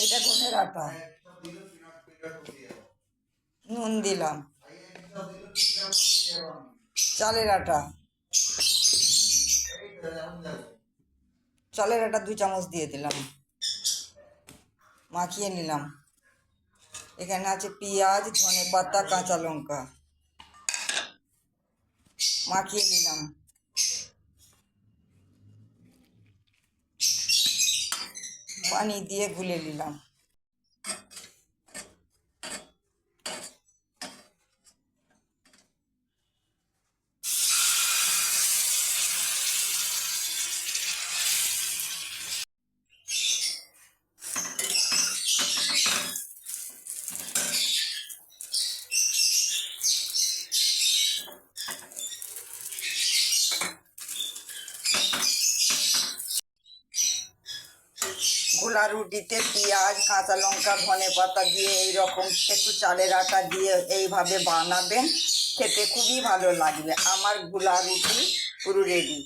এটা গমের আটা, নুন দিলাম, চালের আটা, চালের আটা 2 চামচ দিয়ে দিলাম, মাখিয়ে নিলাম। এখানে আছে পেঁয়াজ, ধনেপাতা, কাঁচা লঙ্কা, মাখিয়ে নিলাম। পানি দিয়ে গুলে নিলাম। গোলা রুটিতে পেঁয়াজ, কাঁচা লঙ্কা, ধনেপাতা দিয়ে এইরকম একটু চালের আটা দিয়ে এইভাবে বানাবেন, খেতে খুবই ভালো লাগবে। আমার গোলা রুটি পুরো রেডি।